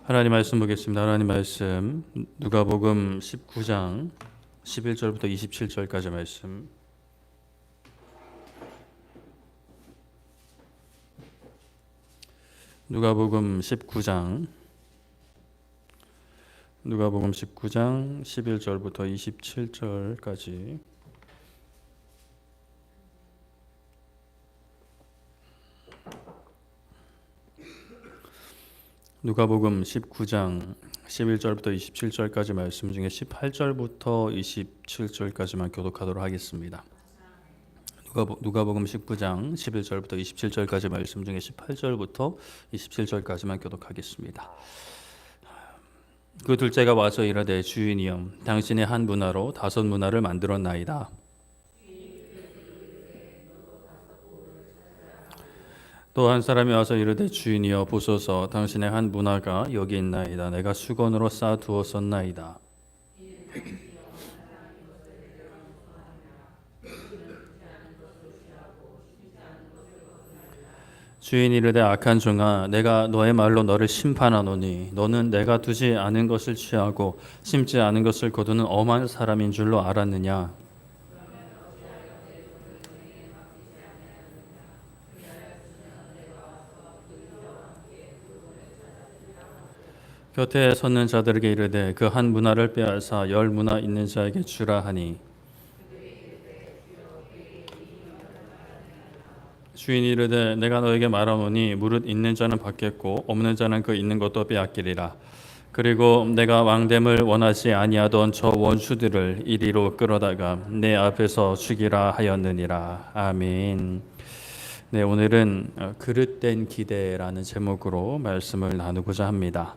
하나님 말씀 보겠습니다. 하나님 말씀 누가복음 19장 11절부터 27절까지 말씀. 누가복음 19장 11절부터 27절까지. 누가복음 19장 11절부터 27절까지 말씀 중에 18절부터 27절까지만 교독하도록 하겠습니다. 누가복음 19장 11절부터 27절까지 말씀 중에 18절부터 27절까지만 교독하겠습니다. 그 둘째가 와서 이르되 주인이여 당신의 한 문화로 5 문화를 만들었나이다. 또 한 사람이 와서 이르되 주인이여 보소서 당신의 한 문화가 여기 있나이다. 내가 수건으로 쌓아두었었나이다. 주인이 이르되 악한 종아 내가 너의 말로 너를 심판하노니 너는 내가 두지 않은 것을 취하고 심지 않은 것을 거두는 엄한 사람인 줄로 알았느냐. 곁에 섰는 자들에게 이르되 그 한 문화를 빼앗아 10 문화 있는 자에게 주라 하니 주인이 이르되 내가 너에게 말하노니 무릇 있는 자는 받겠고 없는 자는 그 있는 것도 빼앗기리라. 그리고 내가 왕됨을 원하지 아니하던 저 원수들을 이리로 끌어다가 내 앞에서 죽이라 하였느니라. 아멘. 네, 오늘은 그릇된 기대라는 제목으로 말씀을 나누고자 합니다.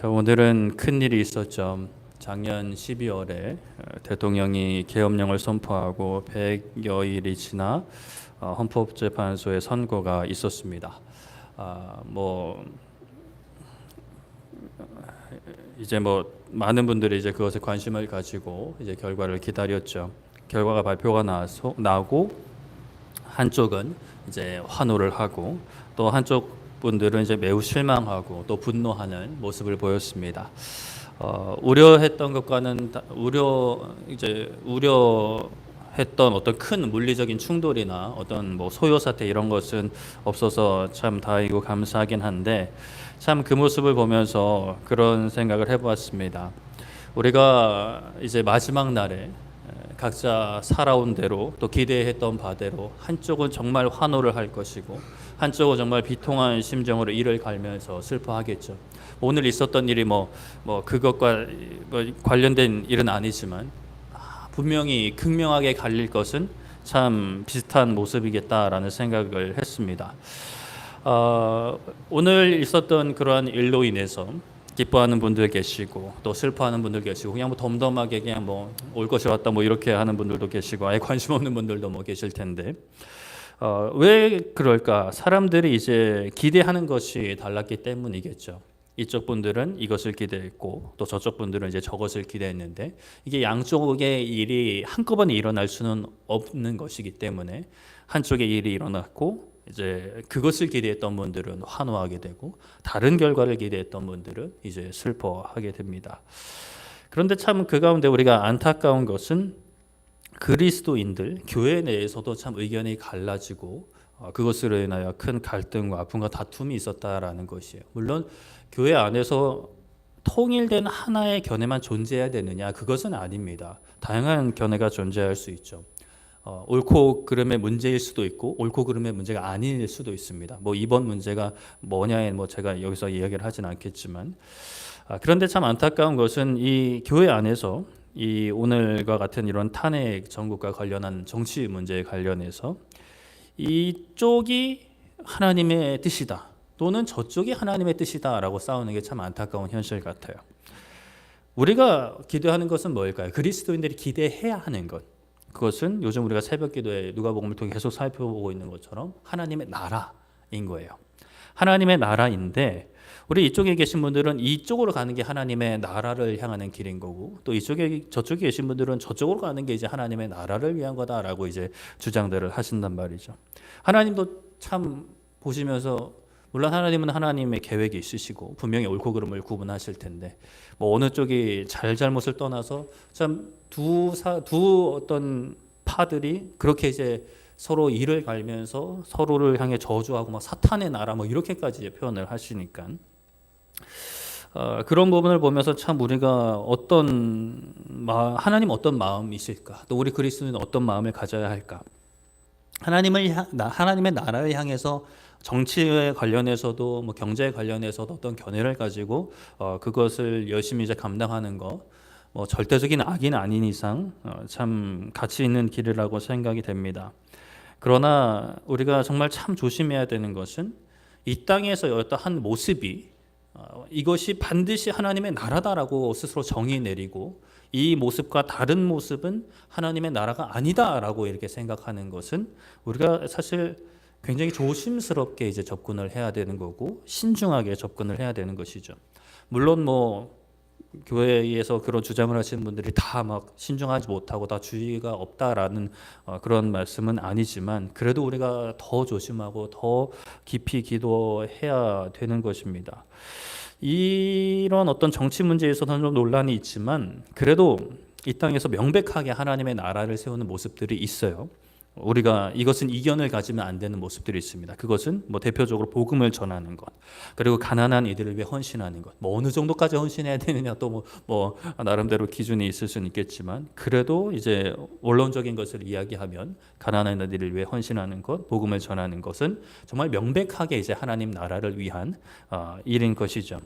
오늘은 큰일이 있었죠. 작년 12월에 대통령이 계엄령을 선포하고 100여일이 지나 헌법재판소의 선고가 있었습니다. 이제 많은 분들이 이제 그것에 관심을 가지고 이제 결과를 기다렸죠. 결과가 발표가 나고 한쪽은 이제 환호를 하고 또 한쪽 분들은 이제 매우 실망하고 또 분노하는 모습을 보였습니다. 우려했던 것과는 우려했던 어떤 큰 물리적인 충돌이나 어떤 소요 사태 이런 것은 없어서 참 다행이고 감사하긴 한데 참 그 모습을 보면서 그런 생각을 해보았습니다. 우리가 이제 마지막 날에 각자 살아온 대로 또 기대했던 바대로 한쪽은 정말 환호를 할 것이고 한쪽은 정말 비통한 심정으로 이를 갈면서 슬퍼하겠죠. 오늘 있었던 일이 그것과 관련된 일은 아니지만 분명히 극명하게 갈릴 것은 참 비슷한 모습이겠다라는 생각을 했습니다. 오늘 있었던 그러한 일로 인해서 기뻐하는 분들 계시고 또 슬퍼하는 분들 계시고 그냥 덤덤하게 그냥 올 것이 왔다 이렇게 하는 분들도 계시고 아예 관심 없는 분들도 계실 텐데 왜 그럴까? 사람들이 이제 기대하는 것이 달랐기 때문이겠죠. 이쪽 분들은 이것을 기대했고 또 저쪽 분들은 이제 저것을 기대했는데 이게 양쪽의 일이 한꺼번에 일어날 수는 없는 것이기 때문에 한쪽의 일이 일어났고 이제 그것을 기대했던 분들은 환호하게 되고 다른 결과를 기대했던 분들은 이제 슬퍼하게 됩니다. 그런데 참 그 가운데 우리가 안타까운 것은 그리스도인들 교회 내에서도 참 의견이 갈라지고 그것으로 인하여 큰 갈등과 아픔과 다툼이 있었다라는 것이에요. 물론 교회 안에서 통일된 하나의 견해만 존재해야 되느냐 그것은 아닙니다. 다양한 견해가 존재할 수 있죠. 옳고 그름의 문제일 수도 있고 옳고 그름의 문제가 아닐 수도 있습니다. 이번 문제가 뭐냐에 제가 여기서 이야기를 하진 않겠지만 그런데 참 안타까운 것은 이 교회 안에서 이 오늘과 같은 이런 탄핵 정국과 관련한 정치 문제에 관련해서 이쪽이 하나님의 뜻이다 또는 저쪽이 하나님의 뜻이다라고 싸우는 게 참 안타까운 현실 같아요. 우리가 기도하는 것은 뭘까요? 그리스도인들이 기대해야 하는 것. 그것은 요즘 우리가 새벽 기도에 누가복음을 통해 계속 살펴보고 있는 것처럼 하나님의 나라인 거예요. 하나님의 나라인데 우리 이쪽에 계신 분들은 이쪽으로 가는 게 하나님의 나라를 향하는 길인 거고 또 저쪽에 계신 분들은 저쪽으로 가는 게 이제 하나님의 나라를 위한 거다라고 이제 주장들을 하신단 말이죠. 하나님도 참 보시면서 물론 하나님은 하나님의 계획이 있으시고 분명히 옳고 그름을 구분하실 텐데 뭐 어느 쪽이 잘잘못을 떠나서 참 두 어떤 파들이 그렇게 이제 서로 이를 갈면서 서로를 향해 저주하고 막 사탄의 나라 뭐 이렇게까지 이제 표현을 하시니까 그런 부분을 보면서 참 우리가 하나님 어떤 마음이실까, 또 우리 그리스도인은 어떤 마음을 가져야 할까. 하나님의 나라를 향해서 정치에 관련해서도 뭐 경제에 관련해서도 어떤 견해를 가지고 그것을 열심히 이제 감당하는 것, 뭐 절대적인 악인 아닌 이상 참 가치 있는 길이라고 생각이 됩니다. 그러나 우리가 정말 참 조심해야 되는 것은 이 땅에서 어떤 한 모습이 이것이 반드시 하나님의 나라다라고 스스로 정의 내리고 이 모습과 다른 모습은 하나님의 나라가 아니다라고 이렇게 생각하는 것은 우리가 사실 굉장히 조심스럽게 이제 접근을 해야 되는 거고 신중하게 접근을 해야 되는 것이죠. 물론 뭐 교회에서 그런 주장을 하시는 분들이 다 막 신중하지 못하고 다 주의가 없다라는 그런 말씀은 아니지만 그래도 우리가 더 조심하고 더 깊이 기도해야 되는 것입니다. 이런 어떤 정치 문제에서는 좀 논란이 있지만 그래도 이 땅에서 명백하게 하나님의 나라를 세우는 모습들이 있어요. 우리가 이것은 이견을 가지면 안 되는 모습들이 있습니다. 그것은 뭐 대표적으로 복음을 전하는 것, 그리고 가난한 이들을 위해 헌신하는 것. 뭐 어느 정도까지 헌신해야 되느냐 또 뭐 나름대로 기준이 있을 수는 있겠지만 그래도 이제 원론적인 것을 이야기하면 가난한 이들을 위해 헌신하는 것, 복음을 전하는 것은 정말 명백하게 이제 하나님 나라를 위한 일인 것이죠.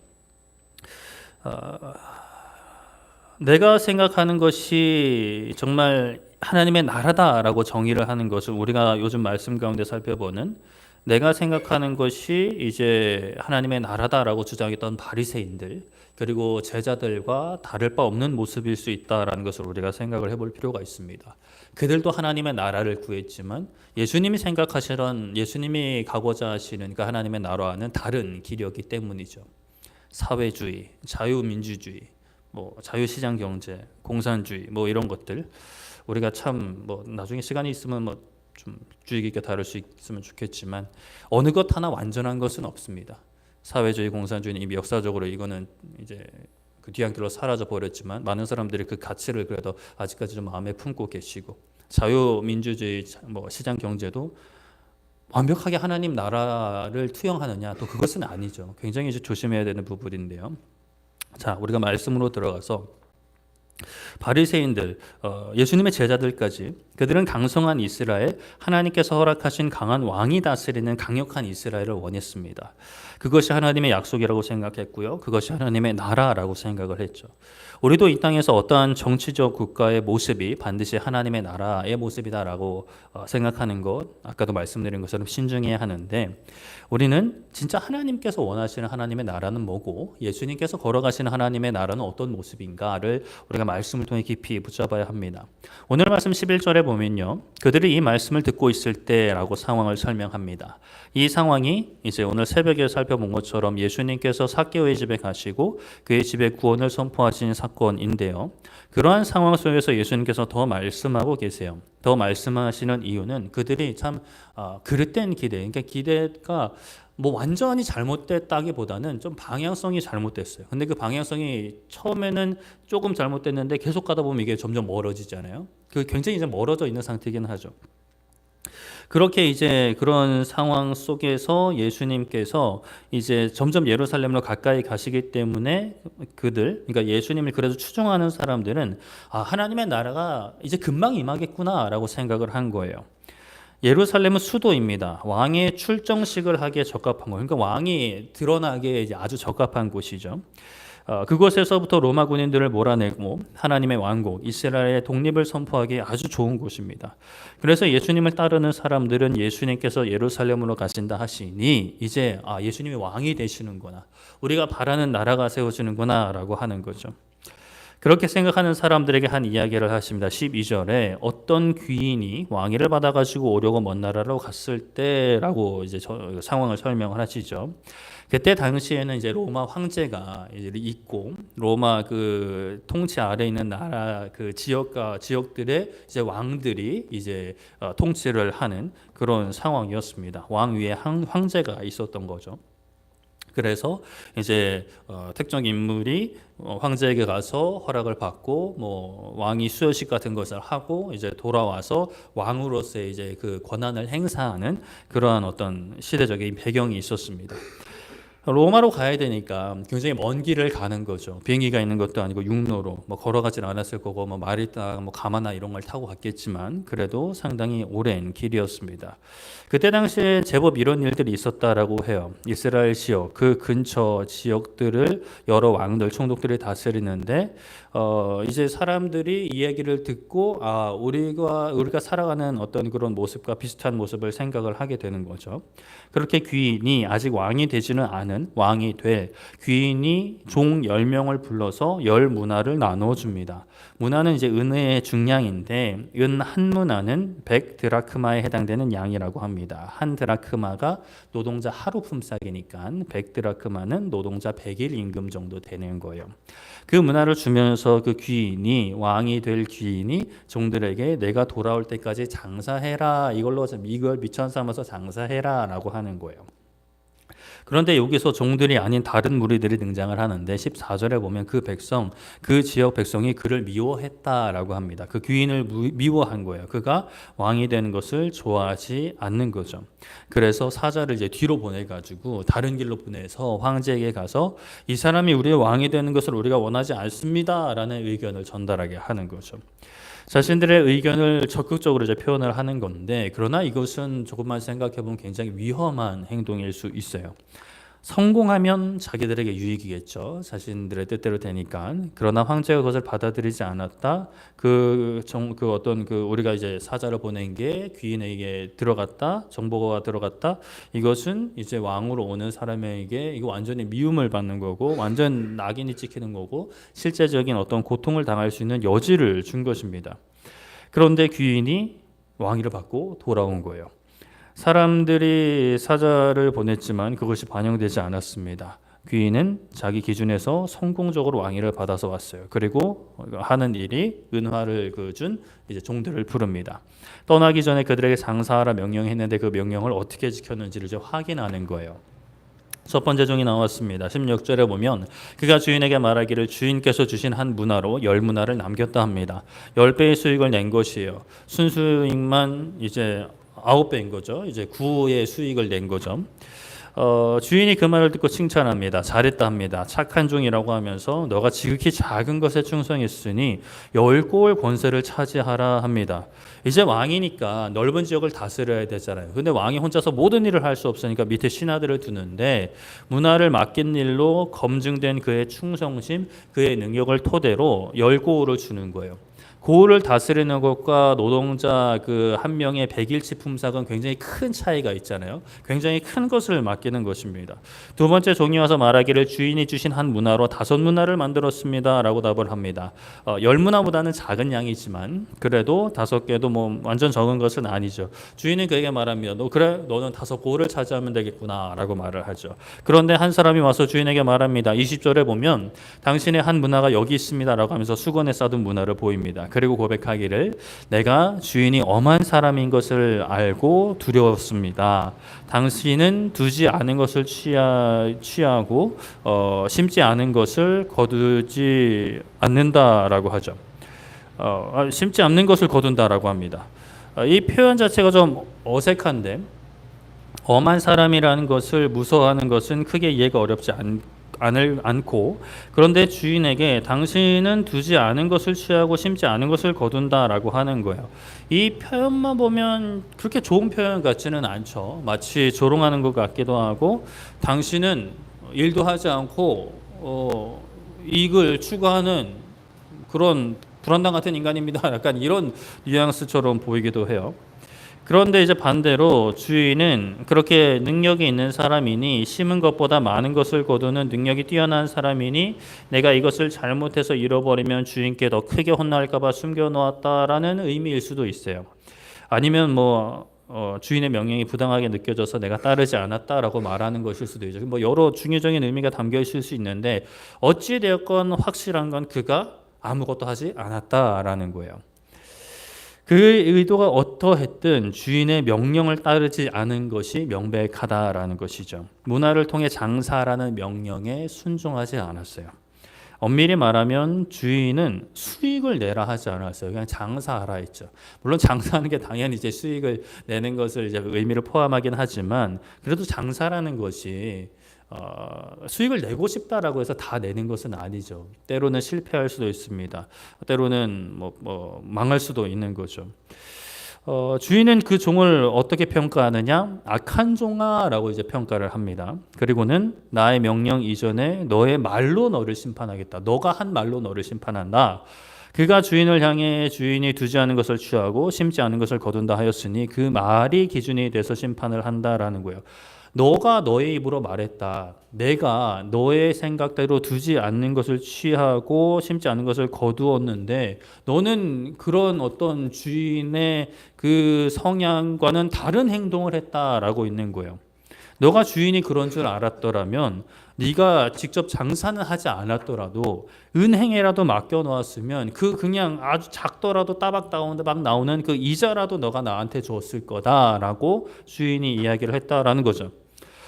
내가 생각하는 것이 정말 하나님의 나라다라고 정의를 하는 것을 우리가 요즘 말씀 가운데 살펴보는 내가 생각하는 것이 이제 하나님의 나라다라고 주장했던 바리새인들 그리고 제자들과 다를 바 없는 모습일 수 있다라는 것을 우리가 생각을 해볼 필요가 있습니다. 그들도 하나님의 나라를 구했지만 예수님이 생각하시던 예수님이 가고자 하시는 그 하나님의 나라와는 다른 길이었기 때문이죠. 사회주의, 자유민주주의, 뭐 자유시장 경제, 공산주의 뭐 이런 것들 우리가 참 뭐 나중에 시간이 있으면 뭐 좀 주의 깊게 다룰 수 있으면 좋겠지만 어느 것 하나 완전한 것은 없습니다. 사회주의, 공산주의는 이미 역사적으로 이거는 이제 그 뒤안길로 사라져 버렸지만 많은 사람들이 그 가치를 그래도 아직까지 좀 마음에 품고 계시고 자유민주주의, 뭐 시장 경제도 완벽하게 하나님 나라를 투영하느냐 또 그것은 아니죠. 굉장히 이제 조심해야 되는 부분인데요. 자, 우리가 말씀으로 들어가서 바리새인들, 예수님의 제자들까지 그들은 강성한 이스라엘, 하나님께서 허락하신 강한 왕이 다스리는 강력한 이스라엘을 원했습니다. 그것이 하나님의 약속이라고 생각했고요. 그것이 하나님의 나라라고 생각을 했죠. 우리도 이 땅에서 어떠한 정치적 국가의 모습이 반드시 하나님의 나라의 모습이다라고 생각하는 것, 아까도 말씀드린 것처럼 신중해야 하는데 우리는 진짜 하나님께서 원하시는 하나님의 나라는 뭐고 예수님께서 걸어가시는 하나님의 나라는 어떤 모습인가를 우리가 말씀을 통해 깊이 붙잡아야 합니다. 오늘 말씀 11절에 보면요. 그들이 이 말씀을 듣고 있을 때라고 상황을 설명합니다. 이 상황이 이제 오늘 새벽에 살펴본 것처럼 예수님께서 삭개오의 집에 가시고 그의 집에 구원을 선포하신 사건인데요. 그러한 상황 속에서 예수님께서 더 말씀하고 계세요. 더 말씀하시는 이유는 그들이 참 그릇된 기대, 그러니까 기대가 뭐 완전히 잘못됐다기보다는 좀 방향성이 잘못됐어요. 근데 그 방향성이 처음에는 조금 잘못됐는데 계속 가다 보면 이게 점점 멀어지잖아요. 그 굉장히 이제 멀어져 있는 상태이긴 하죠. 그렇게 이제 그런 상황 속에서 예수님께서 이제 점점 예루살렘으로 가까이 가시기 때문에 그러니까 예수님을 그래도 추종하는 사람들은 하나님의 나라가 이제 금방 임하겠구나라고 생각을 한 거예요. 예루살렘은 수도입니다. 왕의 출정식을 하기에 적합한 거. 그러니까 왕이 드러나기에 이제 아주 적합한 곳이죠. 그곳에서부터 로마 군인들을 몰아내고 하나님의 왕국 이스라엘의 독립을 선포하기에 아주 좋은 곳입니다. 그래서 예수님을 따르는 사람들은 예수님께서 예루살렘으로 가신다 하시니 이제 예수님이 왕이 되시는구나, 우리가 바라는 나라가 세워지는구나 라고 하는 거죠. 그렇게 생각하는 사람들에게 한 이야기를 하십니다. 12절에 어떤 귀인이 왕위를 받아가지고 오려고 먼 나라로 갔을 때라고 이제 상황을 설명을 하시죠. 그때 당시에는 이제 로마 황제가 있고 로마 그 통치 아래 있는 나라 그 지역들의 이제 왕들이 이제 통치를 하는 그런 상황이었습니다. 왕 위에 황제가 있었던 거죠. 그래서 이제 특정 인물이 황제에게 가서 허락을 받고 뭐 왕이 수여식 같은 것을 하고 이제 돌아와서 왕으로서의 이제 그 권한을 행사하는 그러한 어떤 시대적인 배경이 있었습니다. 로마로 가야 되니까 굉장히 먼 길을 가는 거죠. 비행기가 있는 것도 아니고 육로로 뭐 걸어가진 않았을 거고 뭐 말이나 뭐 가마나 이런 걸 타고 갔겠지만 그래도 상당히 오랜 길이었습니다. 그때 당시에 제법 이런 일들이 있었다라고 해요. 이스라엘 지역 그 근처 지역들을 여러 왕들 총독들이 다스리는데 이제 사람들이 이야기를 듣고 우리가 살아가는 어떤 그런 모습과 비슷한 모습을 생각을 하게 되는 거죠. 그렇게 귀인이 아직 왕이 되지는 않은 왕이 될 귀인이 종 10명을 불러서 10문화를 나누어 줍니다. 문화는 이제 은의 중량인데 은 한 문화는 100드라크마에 해당되는 양이라고 합니다. 한 드라크마가 노동자 하루 품삯이니까 100드라크마는 노동자 100일 임금 정도 되는 거예요. 그 문화를 주면서 그 귀인이 왕이 될 귀인이 종들에게 내가 돌아올 때까지 장사해라, 이걸 미천 삼아서 장사해라라고 하는 거예요. 그런데 여기서 종들이 아닌 다른 무리들이 등장을 하는데 14절에 보면 그 지역 백성이 그를 미워했다라고 합니다. 그 귀인을 미워한 거예요. 그가 왕이 되는 것을 좋아하지 않는 거죠. 그래서 사자를 이제 뒤로 보내가지고 다른 길로 보내서 황제에게 가서 이 사람이 우리의 왕이 되는 것을 우리가 원하지 않습니다라는 의견을 전달하게 하는 거죠. 자신들의 의견을 적극적으로 이제 표현을 하는 건데, 그러나 이것은 조금만 생각해 보면 굉장히 위험한 행동일 수 있어요. 성공하면 자기들에게 유익이겠죠. 자신들의 뜻대로 되니까. 그러나 황제가 그것을 받아들이지 않았다. 우리가 이제 사자를 보낸 게 귀인에게 들어갔다. 정보가 들어갔다. 이것은 이제 왕으로 오는 사람에게 이거 완전히 미움을 받는 거고, 완전 낙인이 찍히는 거고, 실제적인 어떤 고통을 당할 수 있는 여지를 준 것입니다. 그런데 귀인이 왕위를 받고 돌아온 거예요. 사람들이 사자를 보냈지만 그것이 반영되지 않았습니다. 귀인은 자기 기준에서 성공적으로 왕위를 받아서 왔어요. 그리고 하는 일이 은화를 준 이제 종들을 부릅니다. 떠나기 전에 그들에게 장사하라 명령했는데 그 명령을 어떻게 지켰는지를 이제 확인하는 거예요. 첫 번째 종이 나왔습니다. 16절에 보면 그가 주인에게 말하기를 주인께서 주신 한 문화로 10문화를 남겼다 합니다. 10배의 수익을 낸 것이에요. 순수익만 이제 9배인 거죠. 이제 9의 수익을 낸 거죠. 주인이 그 말을 듣고 칭찬합니다. 잘했다 합니다. 착한 종이라고 하면서 너가 지극히 작은 것에 충성했으니 10골 권세를 차지하라 합니다. 이제 왕이니까 넓은 지역을 다스려야 되잖아요. 근데 왕이 혼자서 모든 일을 할 수 없으니까 밑에 신하들을 두는데 문화를 맡긴 일로 검증된 그의 충성심, 그의 능력을 토대로 10고을을 주는 거예요. 고을을 다스리는 것과 노동자 한 명의 100일치 품삯은 굉장히 큰 차이가 있잖아요. 굉장히 큰 것을 맡기는 것입니다. 두 번째 종이 와서 말하기를 주인이 주신 한 문화로 5문화를 만들었습니다 라고 답을 합니다. 10문화보다는 작은 양이지만 그래도 5개도 뭐 완전 적은 것은 아니죠. 주인은 그에게 말합니다. 너는 5고을을 차지하면 되겠구나 라고 말을 하죠. 그런데 한 사람이 와서 주인에게 말합니다. 20절에 보면 당신의 한 문화가 여기 있습니다 라고 하면서 수건에 싸둔 문화를 보입니다. 그리고 고백하기를 내가 주인이 엄한 사람인 것을 알고 두려웠습니다. 당신은 두지 않은 것을 취하고 심지 않은 것을 거두지 않는다라고 하죠. 심지 않는 것을 거둔다라고 합니다. 이 표현 자체가 좀 어색한데 엄한 사람이라는 것을 무서워하는 것은 크게 이해가 어렵지 않고 그런데 주인에게 당신은 두지 않은 것을 취하고 심지 않은 것을 거둔다라고 하는 거예요. 이 표현만 보면 그렇게 좋은 표현 같지는 않죠. 마치 조롱하는 것 같기도 하고 당신은 일도 하지 않고 이익을 추구하는 그런 불안당 같은 인간입니다. 약간 이런 뉘앙스처럼 보이기도 해요. 그런데 이제 반대로 주인은 그렇게 능력이 있는 사람이니 심은 것보다 많은 것을 거두는 능력이 뛰어난 사람이니 내가 이것을 잘못해서 잃어버리면 주인께 더 크게 혼날까 봐 숨겨놓았다라는 의미일 수도 있어요. 아니면 주인의 명령이 부당하게 느껴져서 내가 따르지 않았다라고 말하는 것일 수도 있죠. 여러 중의적인 의미가 담겨 있을 수 있는데 어찌 되었건 확실한 건 그가 아무것도 하지 않았다라는 거예요. 그 의도가 어떠했든 주인의 명령을 따르지 않은 것이 명백하다라는 것이죠. 문화를 통해 장사라는 명령에 순종하지 않았어요. 엄밀히 말하면 주인은 수익을 내라 하지 않았어요. 그냥 장사하라 했죠. 물론 장사하는 게 당연히 이제 수익을 내는 것을 이제 의미를 포함하긴 하지만 그래도 장사라는 것이 수익을 내고 싶다라고 해서 다 내는 것은 아니죠. 때로는 실패할 수도 있습니다. 때로는 망할 수도 있는 거죠. 주인은 그 종을 어떻게 평가하느냐? 악한 종아라고 이제 평가를 합니다. 그리고는 나의 명령 이전에 너의 말로 너를 심판하겠다. 너가 한 말로 너를 심판한다. 그가 주인을 향해 주인이 두지 않은 것을 취하고 심지 않은 것을 거둔다 하였으니 그 말이 기준이 돼서 심판을 한다라는 거예요. 너가 너의 입으로 말했다. 내가 너의 생각대로 두지 않는 것을 취하고 심지 않은 것을 거두었는데 너는 그런 어떤 주인의 그 성향과는 다른 행동을 했다라고 있는 거예요. 너가 주인이 그런 줄 알았더라면 네가 직접 장사는 하지 않았더라도 은행에라도 맡겨 놓았으면 그냥 아주 작더라도 따박 나오는 그 이자라도 너가 나한테 줬을 거다라고 주인이 이야기를 했다라는 거죠.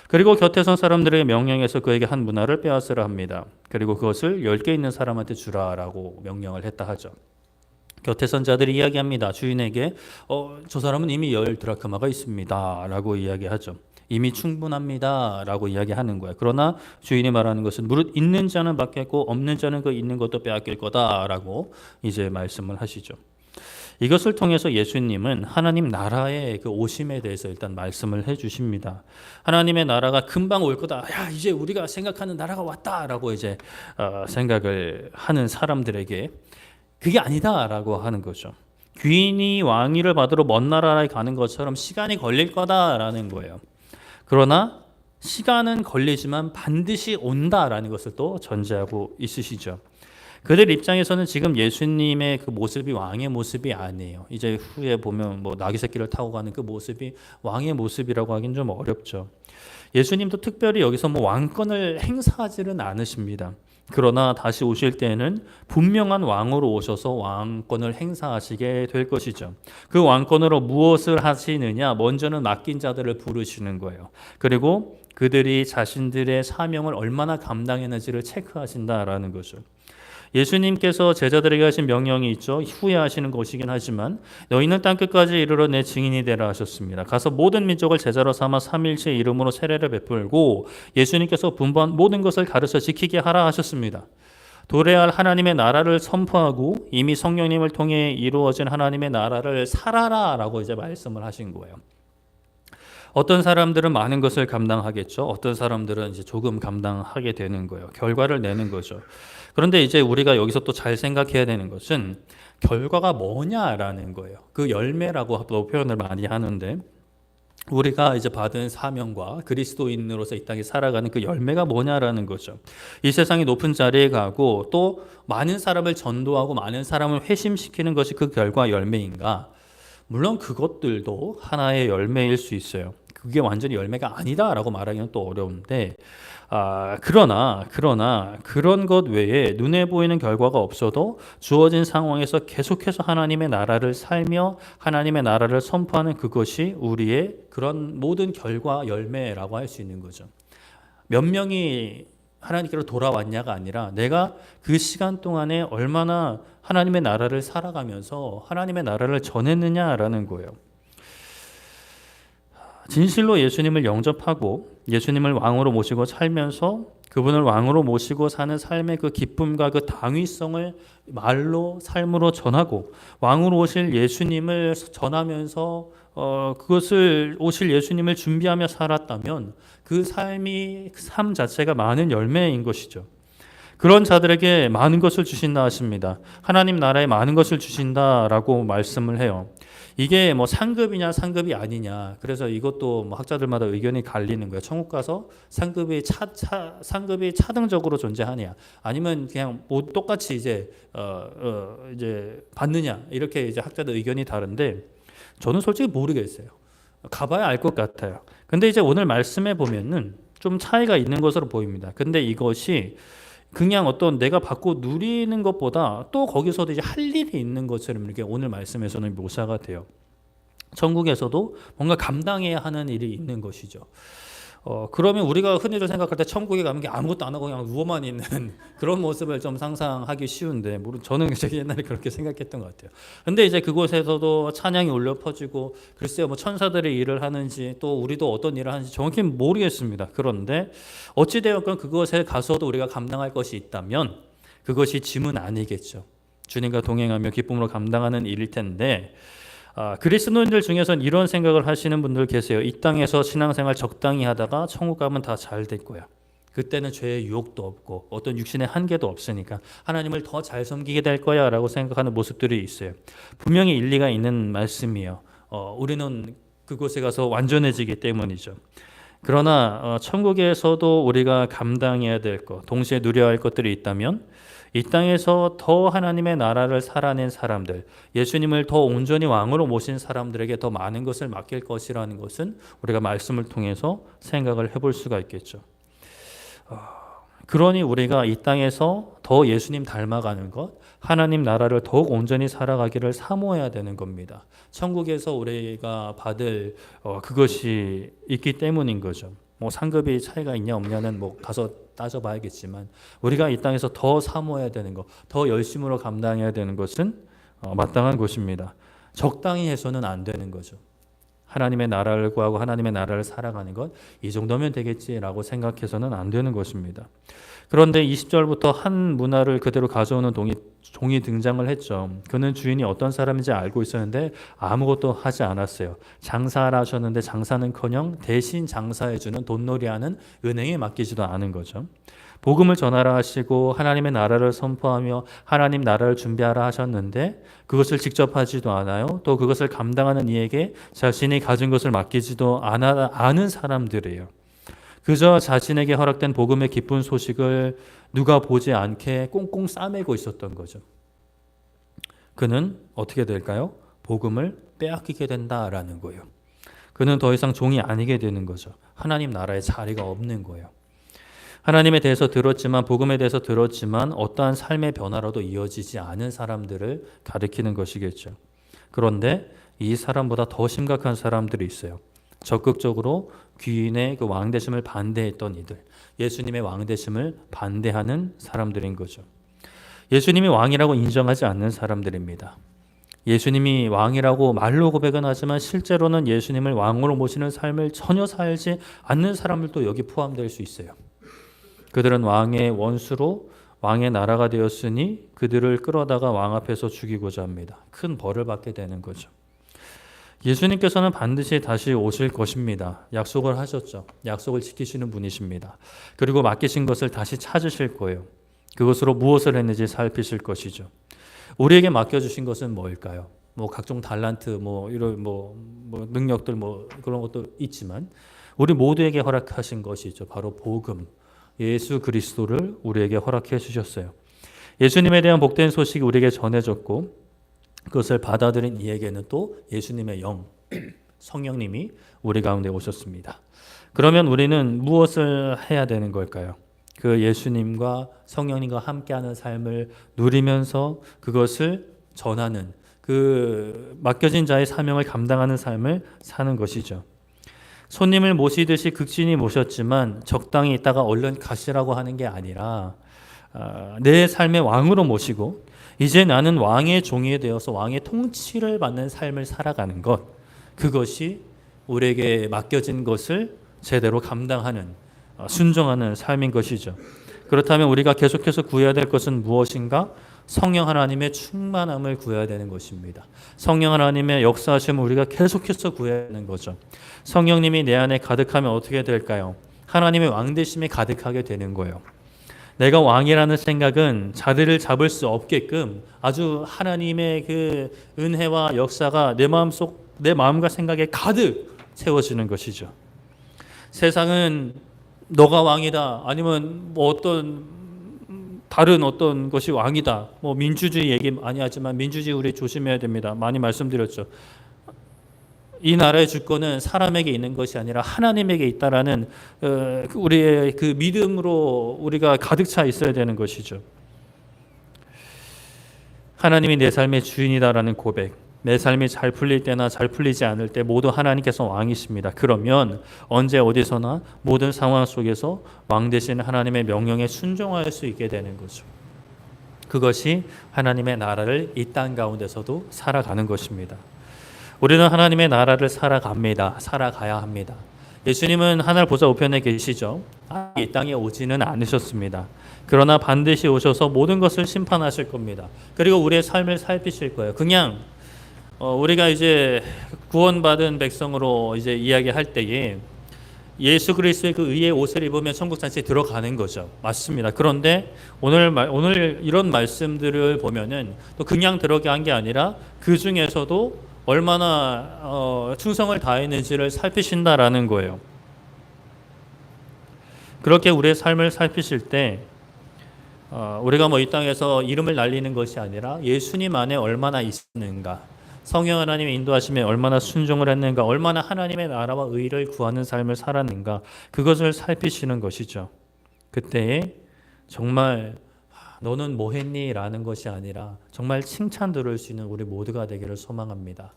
그리고 곁에 선 사람들의 명령에서 그에게 한 문화를 빼앗으라 합니다. 그리고 그것을 10개 있는 사람한테 주라라고 명령을 했다 하죠. 곁에 선 자들이 이야기합니다. 주인에게 저 사람은 이미 10드라크마가 있습니다 라고 이야기하죠. 이미 충분합니다 라고 이야기하는 거예요. 그러나 주인이 말하는 것은 무릇 있는 자는 받겠고 없는 자는 그 있는 것도 빼앗길 거다라고 이제 말씀을 하시죠. 이것을 통해서 예수님은 하나님 나라의 그 오심에 대해서 일단 말씀을 해주십니다. 하나님의 나라가 금방 올 거다. 야, 이제 우리가 생각하는 나라가 왔다라고 이제 생각을 하는 사람들에게 그게 아니다라고 하는 거죠. 귀인이 왕위를 받으러 먼 나라에 가는 것처럼 시간이 걸릴 거다라는 거예요. 그러나 시간은 걸리지만 반드시 온다라는 것을 또 전제하고 있으시죠. 그들 입장에서는 지금 예수님의 그 모습이 왕의 모습이 아니에요. 이제 후에 보면 나귀 새끼를 타고 가는 그 모습이 왕의 모습이라고 하긴 좀 어렵죠. 예수님도 특별히 여기서 왕권을 행사하지는 않으십니다. 그러나 다시 오실 때에는 분명한 왕으로 오셔서 왕권을 행사하시게 될 것이죠. 그 왕권으로 무엇을 하시느냐? 먼저는 맡긴 자들을 부르시는 거예요. 그리고 그들이 자신들의 사명을 얼마나 감당했는지를 체크하신다라는 거죠. 예수님께서 제자들에게 하신 명령이 있죠. 후에 하시는 것이긴 하지만 너희는 땅끝까지 이르러 내 증인이 되라 하셨습니다. 가서 모든 민족을 제자로 삼아 삼위일체의 이름으로 세례를 베풀고 예수님께서 분부한 모든 것을 가르쳐 지키게 하라 하셨습니다. 도래할 하나님의 나라를 선포하고 이미 성령님을 통해 이루어진 하나님의 나라를 살아라라고 이제 말씀을 하신 거예요. 어떤 사람들은 많은 것을 감당하겠죠. 어떤 사람들은 이제 조금 감당하게 되는 거예요. 결과를 내는 거죠. 그런데 이제 우리가 여기서 또 잘 생각해야 되는 것은 결과가 뭐냐라는 거예요. 그 열매라고 표현을 많이 하는데 우리가 이제 받은 사명과 그리스도인으로서 이 땅에 살아가는 그 열매가 뭐냐라는 거죠. 이 세상의 높은 자리에 가고 또 많은 사람을 전도하고 많은 사람을 회심시키는 것이 그 결과 열매인가? 물론 그것들도 하나의 열매일 수 있어요. 그게 완전히 열매가 아니다라고 말하기는 또 어려운데 그러나 그런 것 외에 눈에 보이는 결과가 없어도 주어진 상황에서 계속해서 하나님의 나라를 살며 하나님의 나라를 선포하는 그것이 우리의 그런 모든 결과 열매라고 할 수 있는 거죠. 몇 명이 하나님께로 돌아왔냐가 아니라 내가 그 시간 동안에 얼마나 하나님의 나라를 살아가면서 하나님의 나라를 전했느냐라는 거예요. 진실로 예수님을 영접하고 예수님을 왕으로 모시고 살면서 그분을 왕으로 모시고 사는 삶의 그 기쁨과 그 당위성을 말로 삶으로 전하고 왕으로 오실 예수님을 전하면서 그것을 오실 예수님을 준비하며 살았다면 그 삶 자체가 많은 열매인 것이죠. 그런 자들에게 많은 것을 주신다 하십니다. 하나님 나라에 많은 것을 주신다라고 말씀을 해요. 이게 상급이냐 상급이 아니냐. 그래서 이것도 학자들마다 의견이 갈리는 거예요. 천국 가서 상급이 차등적으로 존재하냐, 아니면 그냥 똑같이 이제 받느냐, 이렇게 이제 학자들 의견이 다른데 저는 솔직히 모르겠어요. 가봐야 알 것 같아요. 근데 이제 오늘 말씀에 보면은 좀 차이가 있는 것으로 보입니다. 근데 이것이 그냥 어떤 내가 받고 누리는 것보다 또 거기서도 이제 할 일이 있는 것처럼 이렇게 오늘 말씀에서는 묘사가 돼요. 천국에서도 뭔가 감당해야 하는 일이 있는 것이죠. 그러면 우리가 흔히들 생각할 때 천국에 가면 게 아무것도 안 하고 그냥 누워만 있는 그런 모습을 좀 상상하기 쉬운데, 물론 저는 옛날에 그렇게 생각했던 것 같아요. 근데 이제 그곳에서도 찬양이 울려 퍼지고, 글쎄요, 뭐 천사들이 일을 하는지 또 우리도 어떤 일을 하는지 정확히 모르겠습니다. 그런데 어찌되었건 그것에 가서도 우리가 감당할 것이 있다면 그것이 짐은 아니겠죠. 주님과 동행하며 기쁨으로 감당하는 일일 텐데, 그리스도인들 중에서는 이런 생각을 하시는 분들 계세요. 이 땅에서 신앙생활 적당히 하다가 천국 가면 다 잘 될 거야. 그때는 죄의 유혹도 없고 어떤 육신의 한계도 없으니까 하나님을 더 잘 섬기게 될 거야 라고 생각하는 모습들이 있어요. 분명히 일리가 있는 말씀이에요. 우리는 그곳에 가서 완전해지기 때문이죠. 그러나 천국에서도 우리가 감당해야 될 것, 동시에 누려야 할 것들이 있다면 이 땅에서 더 하나님의 나라를 살아낸 사람들, 예수님을 더 온전히 왕으로 모신 사람들에게 더 많은 것을 맡길 것이라는 것은 우리가 말씀을 통해서 생각을 해볼 수가 있겠죠. 그러니 우리가 이 땅에서 더 예수님 닮아가는 것, 하나님 나라를 더욱 온전히 살아가기를 사모해야 되는 겁니다. 천국에서 우리가 받을 그것이 있기 때문인 거죠. 뭐 상급이 차이가 있냐 없냐는 뭐 가서 따져봐야겠지만, 우리가 이 땅에서 더 사모해야 되는 것, 더 열심으로 감당해야 되는 것은 마땅한 것입니다. 적당히 해서는 안 되는 거죠. 하나님의 나라를 구하고 하나님의 나라를 살아가는 것, 이 정도면 되겠지라고 생각해서는 안 되는 것입니다. 그런데 20절부터 한 문화를 그대로 가져오는 종이 등장을 했죠. 그는 주인이 어떤 사람인지 알고 있었는데 아무것도 하지 않았어요. 장사를 하셨는데 장사는커녕 대신 장사해주는 돈놀이하는 은행에 맡기지도 않은 거죠. 복음을 전하라 하시고 하나님의 나라를 선포하며 하나님 나라를 준비하라 하셨는데 그것을 직접 하지도 않아요. 또 그것을 감당하는 이에게 자신이 가진 것을 맡기지도 않은 사람들이에요. 그저 자신에게 허락된 복음의 기쁜 소식을 누가 보지 않게 꽁꽁 싸매고 있었던 거죠. 그는 어떻게 될까요? 복음을 빼앗기게 된다라는 거예요. 그는 더 이상 종이 아니게 되는 거죠. 하나님 나라에 자리가 없는 거예요. 하나님에 대해서 들었지만, 복음에 대해서 들었지만 어떠한 삶의 변화로도 이어지지 않은 사람들을 가리키는 것이겠죠. 그런데 이 사람보다 더 심각한 사람들이 있어요. 적극적으로 귀인의 그 왕되심을 반대했던 이들, 예수님의 왕되심을 반대하는 사람들인 거죠. 예수님이 왕이라고 인정하지 않는 사람들입니다. 예수님이 왕이라고 말로 고백은 하지만 실제로는 예수님을 왕으로 모시는 삶을 전혀 살지 않는 사람들도 여기 포함될 수 있어요. 그들은 왕의 원수로 왕의 나라가 되었으니 그들을 끌어다가 왕 앞에서 죽이고자 합니다. 큰 벌을 받게 되는 거죠. 예수님께서는 반드시 다시 오실 것입니다. 약속을 하셨죠. 약속을 지키시는 분이십니다. 그리고 맡기신 것을 다시 찾으실 거예요. 그것으로 무엇을 했는지 살피실 것이죠. 우리에게 맡겨주신 것은 뭘까요? 뭐 각종 달란트, 이런 능력들, 그런 것도 있지만 우리 모두에게 허락하신 것이 있죠. 바로 복음, 예수 그리스도를 우리에게 허락해 주셨어요. 예수님에 대한 복된 소식이 우리에게 전해졌고, 그것을 받아들인 이에게는 또 예수님의 영, 성령님이 우리 가운데 오셨습니다. 그러면 우리는 무엇을 해야 되는 걸까요? 그 예수님과 성령님과 함께하는 삶을 누리면서 그것을 전하는, 그 맡겨진 자의 사명을 감당하는 삶을 사는 것이죠. 손님을 모시듯이 극진히 모셨지만 적당히 있다가 얼른 가시라고 하는 게 아니라 내 삶의 왕으로 모시고 이제 나는 왕의 종이 되어서 왕의 통치를 받는 삶을 살아가는 것, 그것이 우리에게 맡겨진 것을 제대로 감당하는, 순종하는 삶인 것이죠. 그렇다면 우리가 계속해서 구해야 될 것은 무엇인가? 성령 하나님의 충만함을 구해야 되는 것입니다. 성령 하나님의 역사하심을 우리가 계속해서 구해야 하는 거죠. 성령님이 내 안에 가득하면 어떻게 될까요? 하나님의 왕되심이 가득하게 되는 거예요. 내가 왕이라는 생각은 자리를 잡을 수 없게끔 아주 하나님의 그 은혜와 역사가 내 마음과 생각에 가득 채워지는 것이죠. 세상은 너가 왕이다, 아니면 다른 어떤 것이 왕이다. 민주주의 얘기 많이 하지만 민주주의 우리 조심해야 됩니다. 많이 말씀드렸죠. 이 나라의 주권은 사람에게 있는 것이 아니라 하나님에게 있다라는 우리의 그 믿음으로 우리가 가득 차 있어야 되는 것이죠. 하나님이 내 삶의 주인이다라는 고백. 내 삶이 잘 풀릴 때나 잘 풀리지 않을 때 모두 하나님께서 왕이십니다. 그러면 언제 어디서나 모든 상황 속에서 왕 되신 하나님의 명령에 순종할 수 있게 되는 거죠. 그것이 하나님의 나라를 이 땅 가운데서도 살아가는 것입니다. 우리는 하나님의 나라를 살아갑니다. 살아가야 합니다. 예수님은 하늘 보좌 우편에 계시죠. 이 땅에 오지는 않으셨습니다. 그러나 반드시 오셔서 모든 것을 심판하실 겁니다. 그리고 우리의 삶을 살피실 거예요. 그냥 우리가 이제 구원받은 백성으로 이제 이야기할 때에 예수 그리스도의 그 의의 옷을 입으면 천국 잔치에 들어가는 거죠. 맞습니다. 그런데 오늘 이런 말씀들을 보면은 또 그냥 들어간 게 아니라 그 중에서도 얼마나 충성을 다했는지를 살피신다라는 거예요. 그렇게 우리의 삶을 살피실 때 우리가 뭐 이 땅에서 이름을 날리는 것이 아니라 예수님 안에 얼마나 있었는가, 성령 하나님의 인도하심에 얼마나 순종을 했는가, 얼마나 하나님의 나라와 의를 구하는 삶을 살았는가, 그것을 살피시는 것이죠. 그때에 정말 너는 뭐 했니? 라는 것이 아니라 정말 칭찬 들을 수 있는 우리 모두가 되기를 소망합니다.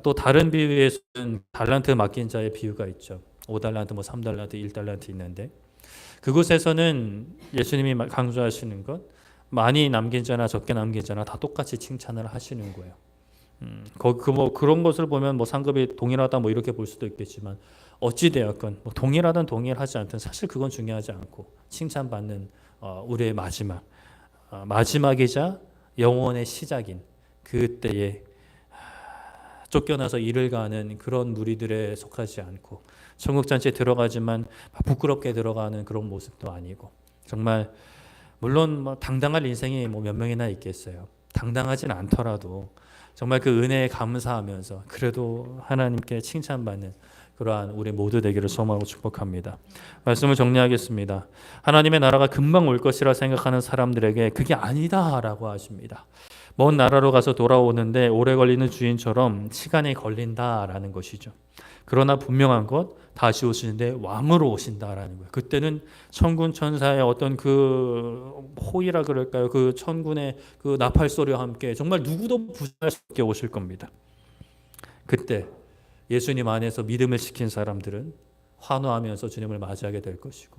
또 다른 비유에서는 달란트 맡긴 자의 비유가 있죠. 5달란트, 3달란트, 1달란트 있는데 그곳에서는 예수님이 강조하시는 것, 많이 남긴 자나 적게 남긴 자나 다 똑같이 칭찬을 하시는 거예요. 그런 것을 보면 상급이 동일하다 이렇게 볼 수도 있겠지만 어찌 되었건 동일하든 동일하지 않든 사실 그건 중요하지 않고 칭찬받는 우리의 마지막이자 영원의 시작인 그때에 쫓겨나서 일을 가는 그런 무리들에 속하지 않고 천국잔치에 들어가지만 부끄럽게 들어가는 그런 모습도 아니고 정말 물론 당당할 인생이 몇 명이나 있겠어요. 당당하진 않더라도 정말 그 은혜에 감사하면서 그래도 하나님께 칭찬받는 그러한 우리 모두 되기를 소망하고 축복합니다. 말씀을 정리하겠습니다. 하나님의 나라가 금방 올 것이라 생각하는 사람들에게 그게 아니다라고 하십니다. 먼 나라로 가서 돌아오는데 오래 걸리는 주인처럼 시간이 걸린다라는 것이죠. 그러나 분명한 것, 다시 오시는데 왕으로 오신다라는 거예요. 그때는 천군 천사의 어떤 그 호의라 그럴까요? 그 천군의 그 나팔 소리와 함께 정말 누구도 부정할 수 없게 오실 겁니다. 그때 예수님 안에서 믿음을 지킨 사람들은 환호하면서 주님을 맞이하게 될 것이고,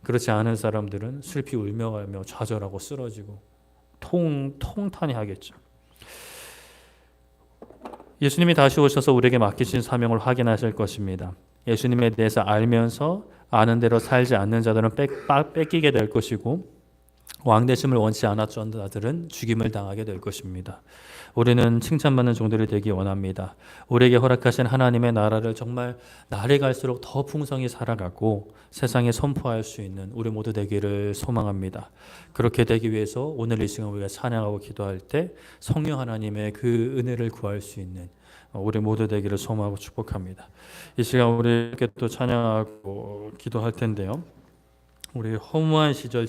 그렇지 않은 사람들은 슬피 울며가며 좌절하고 쓰러지고 통탄이 하겠죠. 예수님이 다시 오셔서 우리에게 맡기신 사명을 확인하실 것입니다. 예수님에 대해서 알면서 아는 대로 살지 않는 자들은 뺏기게 될 것이고, 왕되심을 원치 않았던 자들은 죽임을 당하게 될 것입니다. 우리는 칭찬받는 종들이 되기 원합니다. 우리에게 허락하신 하나님의 나라를 정말 날이 갈수록 더 풍성히 살아가고 세상에 선포할 수 있는 우리 모두 되기를 소망합니다. 그렇게 되기 위해서 오늘 이 시간 우리가 찬양하고 기도할 때 성령 하나님의 그 은혜를 구할 수 있는 우리 모두 되기를 소망하고 축복합니다. 이 시간 우리 이렇게 또 찬양하고 기도할 텐데요. 우리 허무한 시절